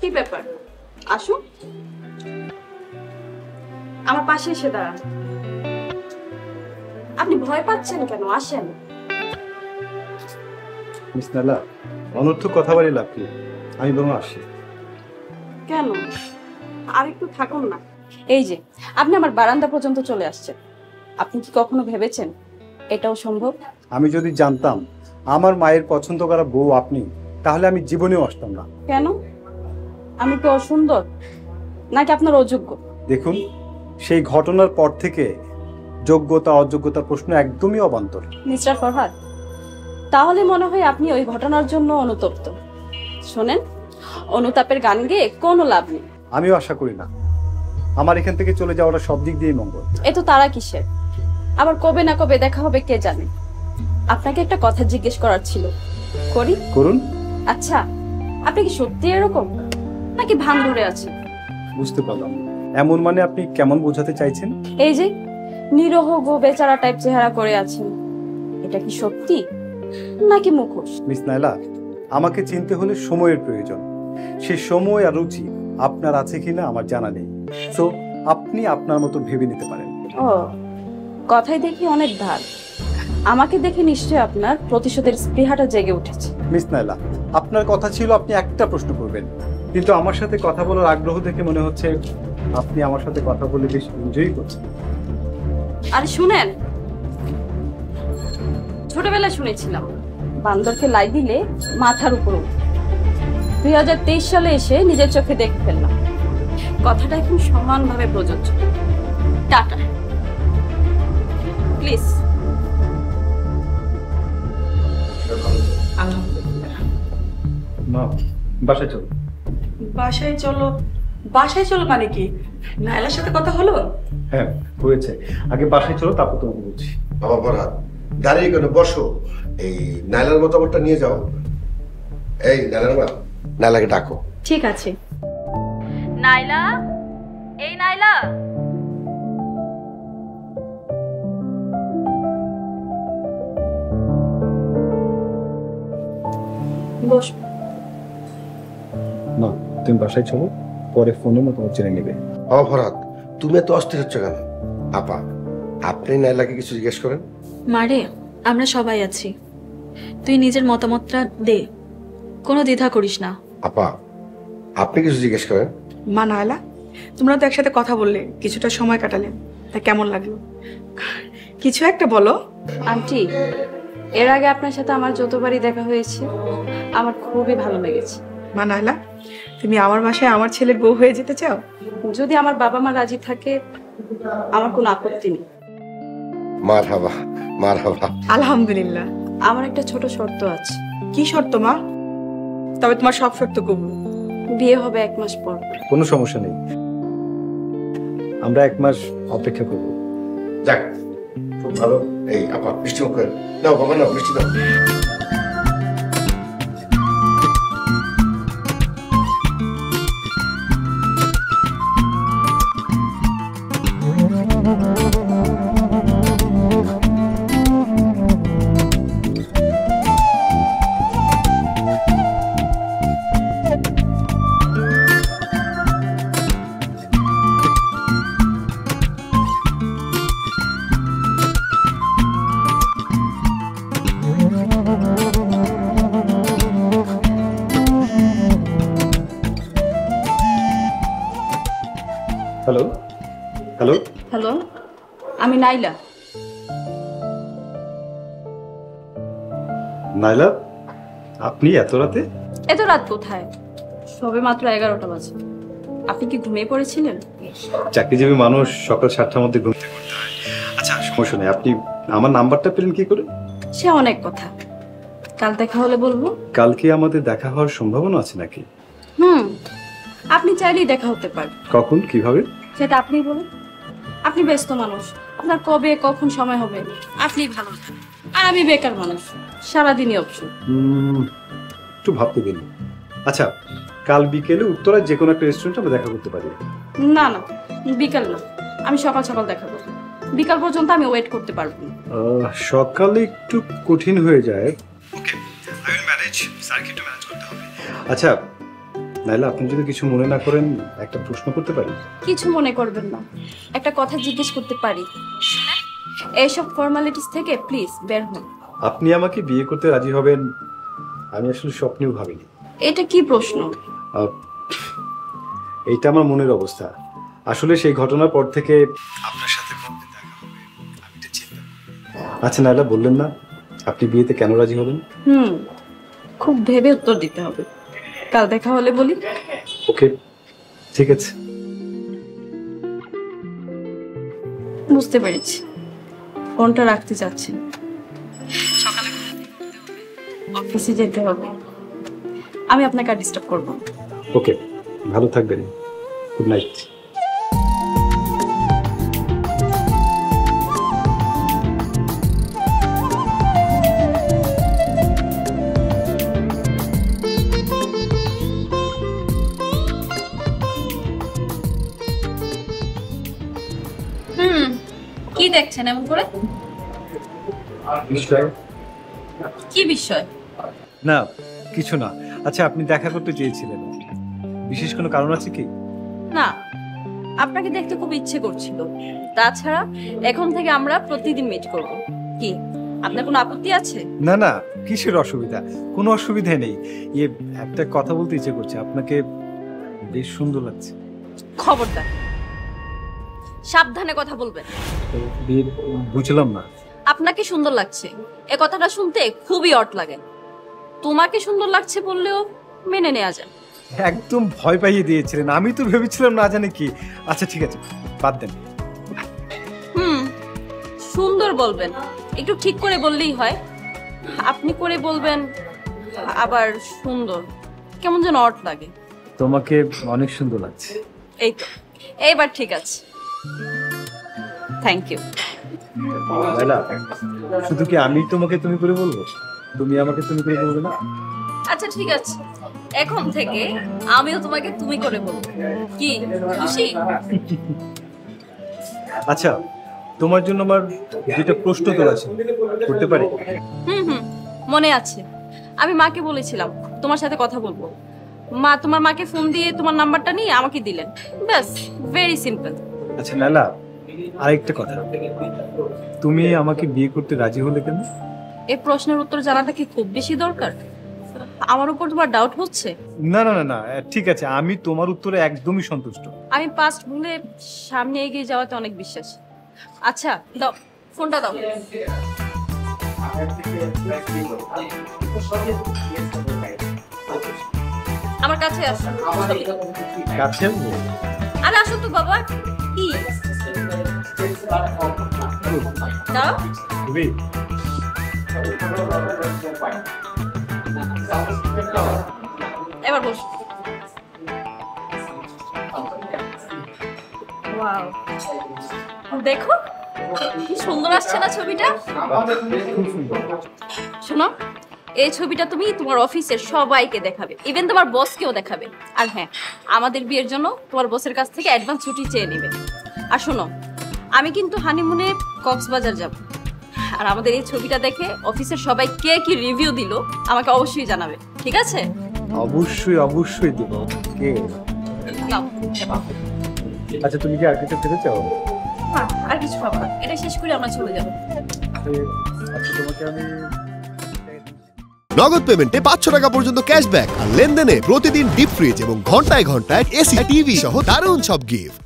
কি ব্যাপার? আসুন, আমার পাশে এসে দাঁড়ান। আপনি ভয় পাচ্ছেন কেন? আসেন। মিস নাইলা, অনর্থক কথা বলে লাভ কি? আমি বরং আসি। কেন? আর একটু থাকুন না। এই যে আপনি আমার বারান্দা পর্যন্ত চলে আসছেন, আপনি কি কখনো ভেবেছেন এটাও সম্ভব? আমি যদি জানতাম আমার মায়ের পছন্দ করা বউ আপনি, তাহলে আমি জীবনেও আসতাম না। কেন? আমি কি অসুন্দর নাকি আপনার অযোগ্য? দেখুন, সেই ঘটনার পর থেকে যোগ্যতা অযোগ্যতার প্রশ্ন একদমই অবান্তর। মিস্টার ফরহাদ, তাহলে মনে হয় আপনি ওই ঘটনার জন্য অনুতপ্ত। শোনেন, অনুতাপের গান গেয়ে কোনো লাভ নেই। আমিও আশা করি না। আমার এখান থেকে চলে যাওয়াটা সব দিক দিয়েই মঙ্গল। এ তো তারা কিসের? আবার কবে না কবে দেখা হবে কে জানে। আপনাকে একটা কথা জিজ্ঞেস করার ছিল, করি? করুন। আচ্ছা, আপনি কি সত্যি এরকম নাকি ভান ধরে আছেন? বুঝতে পারলাম। এমন মানে আপনি কেমন বোঝাতে চাইছেন? এই যে নিরহ গো বেচারা টাইপ চেহারা করে আছেন, এটা কি সত্যি নাকি মুখোশ? মিস নাইলা, আমাকে চিনতে হলে সময়ের প্রয়োজন। সে সময় আর রুচি আপনার আছে কিনা আমার জানা নেই। সো আপনি আপনার মতো ভেবে নিতে পারেন। ও, কথাই দেখি অনেক ধার। আমাকে দেখে নিশ্চয়ই আপনার প্রতিশোধের স্পৃহাটা জেগে উঠেছে। মিস নাইলা, আপনার কথা ছিল আপনি একটা প্রশ্ন করবেন, কিন্তু আমার সাথে কথা বলার আগ্রহ দেখে মনে হচ্ছে আপনি আমার সাথে কথা বলে বেশ এনজয় করছেন। আরে শুনেন, ছোটবেলায় শুনেছিলাম বান্দরকে লাই দিলে মাথার উপর ওঠে। 2023 সালে এসে নিজের চোখে দেখে ফেললাম, কথাটা এখন সমানভাবে প্রযোজ্য। Tata please. আলহামদুলিল্লাহ। মা, বাসায় চলো। বাসায় চলো? বাসায় চলো মানে কি? নাইলার সাথে কথা হলো? হ্যাঁ, হয়েছে। আগে বাসায় চলো, তারপর তোমাকে বলছি। বাবা ফরহাদ, দাঁড়িয়ে কেন? বসো। এই নাইলার মতামতটা নিয়ে যাও। এই নাইলার মা, নাইলাকে ডাকো। ঠিক আছে। নাইলা, এই নাইলা। বস। মা, তুমি বাসায় চলো, পরে ফোনে মতামত জেনে নেবে। বাবা ফরহাদ, তুমি এত অস্থির হচ্ছ কেন? আপা, আপনি নাইলাকে কিছু জিজ্ঞেস করেন। মারে, আমরা সবাই আছি, তুই নিজের মতামতটা দে, কোনো দ্বিধা করিস না। আপা, আপনি কিছু জিজ্ঞেস করেন। মা নাইলা, তোমরা তো একসাথে কথা বললে, কিছুটা সময় কাটালেন, তা কেমন লাগলো? কিছু একটা বলো। আন্টি, এর আগে আপনার সাথে আমার যতবারই দেখা হয়েছে আমার খুবই ভালো লেগেছে। মা নাইলা, তুমি আমার বাসায় আমার ছেলের বউ হয়ে যেতে চাও? যদি আমার বাবা মা রাজি থাকে আমার কোনো আপত্তি নেই। মারহাবা, মারহাবা। আলহামদুলিল্লাহ। আমার একটা ছোট শর্ত আছে। কি শর্ত মা? তবে তোমার সব শর্ত কবুল। বিয়ে হবে 1 মাস পর। কোনো সমস্যা নেই, আমরা 1 মাস অপেক্ষা করব। যাক, খুব ভালো। এই আপা, মিষ্টি মুখ করেন। নাও বাবা, নাও মিষ্টি দাও। হ্যালো হ্যালো হ্যালো, আমি নাইলা। নাইলা, আপনি এত রাতে? এত রাত কোথায়, সবে মাত্র 11টা বাজে। আপনি কি ঘুমিয়ে পড়েছিলেন? চাকরিজীবী মানুষ সকাল 7টার মধ্যে ঘুম থেকে উঠতে হয়। আচ্ছা, সমস্যা নেই। আপনি আমার নাম্বারটা পেলেন কি করে? সে অনেক কথা, কাল দেখা হলে বলবো। কালকে আমাদের দেখা হওয়ার সম্ভাবনা আছে নাকি? আপনি চাইলেই দেখা হতে পারে। কখন, কিভাবে? সেটা আপনিই বলুন। আপনি ব্যস্ত মানুষ, আপনার কবে কখন সময় হবে আপনি ভালো জানেন। আর আমি বেকার মানুষ, সারাদিনই অবসর। একটু ভাবতে দিন। আচ্ছা, কাল বিকেলে উত্তরায় যে কোনো একটা রেস্টুরেন্টে আমরা দেখা করতে পারি। না না, বিকাল না, আমি সকাল সকাল দেখা করব। বিকাল পর্যন্ত আমি ওয়েট করতে পারবো না। সকালে একটু কঠিন হয়ে যায়। ওকে, আই উইল ম্যানেজ। স্যারকে একটু ম্যানেজ করতে হবে। আচ্ছা, নাইলা, আপনি যদি কিছু মনে না করেন একটা প্রশ্ন করতে পারি? কিছু মনে করবেন না, একটা কথা জিজ্ঞেস করতে পারি? এইসব ফর্মালিটিস থেকে প্লিজ বের হন। আপনি আমাকে বিয়ে করতে রাজি হবেন আমি আসলে স্বপ্নেও ভাবিনি। এটা কি প্রশ্ন? আহ, এইটা আমার মনের অবস্থা। আসলে সেই ঘটনার পর থেকে আপনার সাথে কবে দেখা হবে আমি এটা চিন্তা করি। আচ্ছা নাইলা, বললেন না আপনি বিয়েতে কেন রাজি হবেন? খুব ভেবে উত্তর দিতে হবে। কাল দেখা হলে বলি। ওকে, ঠিক আছে। বুঝতে পেরেছি, ফোনটা রাখতে চাচ্ছেন। সকালে অফিসে যেতে হবে, আমি আপনাকে আর ডিস্টার্ব করব না। ওকে, ভালো থাকবেন। Good night. কি দেখছেন এমন করে? কি বিষয়? না, কিছু না। আচ্ছা, আপনি দেখা করতে চেয়েছিলেন, বিশেষ কোনো কারণ আছে কি? না, আপনাকে দেখতে খুব ইচ্ছে করছিল। তাছাড়া এখন থেকে আমরা প্রতিদিন মিট করব। কি আপনার কোনো আপত্তি আছে? না না, কিসের অসুবিধা? কোনো অসুবিধা নেই। ইয়ে, একটা কথা বলতে ইচ্ছে করছে, আপনাকে বেশ সুন্দর লাগছে। খবরদার, সাবধানে কথা বলবেন। বুঝলাম না। আপনাকে সুন্দর লাগছে এ কথাটা শুনতে খুবই অড লাগে। তোমাকে সুন্দর লাগছে বললেও মেনে নেওয়া যায়। একদম ভয় পাইয়ে দিয়েছিলেন, আমি তো ভেবেছিলাম না জানি কি। আচ্ছা ঠিক আছে, বাদ দেন। সুন্দর বলবেন, একটু ঠিক করে বললেই হয়। আপনি করে বলবেন আবার সুন্দর, কেমন যেন অড লাগে। তোমাকে অনেক সুন্দর লাগছে। এই তো, এইবার ঠিক আছে। Thank you. শুধু কি আমি তোমাকে তুমি করে বলবো, তুমি আমাকে তুমি করে বলবে না? আচ্ছা ঠিক আছে, এখন থেকে আমিও তোমাকে তুমি করে বলবো। কি খুশি? আচ্ছা, তোমার জন্য আমার যেটা প্রশ্ন তোলা ছিল, করতে পারি? মনে আছে, আমি মাকে বলেছিলাম তোমার সাথে কথা বলবো। মা তোমার মাকে ফোন দিয়ে তোমার নাম্বারটা নিয়ে আমাকে দিলেন। ব্যাস, ভেরি সিম্পল। আচ্ছা নালা, আরেকটা কথা, তুমি আমাকে বিয়ে করতে রাজি হলে কেন? এই প্রশ্নের উত্তর জানাটা কি খুব বেশি দরকার? আমার উপর তোমার ডাউট হচ্ছে? না না না না, ঠিক আছে, আমি তোমার উত্তরে একদমই সন্তুষ্ট। আমি পাস্ট ভুলে সামনে এগিয়ে যাওয়াতে অনেক বিশ্বাস। আচ্ছা দাও, ফোনটা দাও। আমার কাছে আসো। কাছে? আরে আসো তো বাবা। কি দাও? তুমি এবার বসো। ওয়াও, দেখো কি সুন্দর আসছে না ছবিটা? শোনো, এই ছবিটা তুমি তোমার অফিসের সবাইকে দেখাবে, ইভেন তোমার বসকেও দেখাবে। আর হ্যাঁ, আমাদের বিয়ের জন্য তোমার বসের কাছ থেকে অ্যাডভান্স ছুটি চেয়ে নেবে। আর শোনো, আমি কিন্তু হানিমুনে কক্সবাজার যাব। আর আমাদের এই ছবিটা দেখে অফিসের সবাই কে কি রিভিউ দিল আমাকে অবশ্যই জানাবে, ঠিক আছে? অবশ্যই অবশ্যই দেবো। কে? নাও। আচ্ছা, তুমি কি আর কিছু খেতে চাও? হ্যাঁ, আর কিছু খাবো না, এটা শেষ করে আমরা চলে যাবো। আচ্ছা, তোমাকে আমি নগদ পেমেন্টে 500 টাকা পর্যন্ত ক্যাশব্যাক আর লেনদেনে প্রতিদিন ডিপ ফ্রিজ এবং ঘন্টায় ঘন্টায় এসি টিভি সহ দারুণ সব গিফট।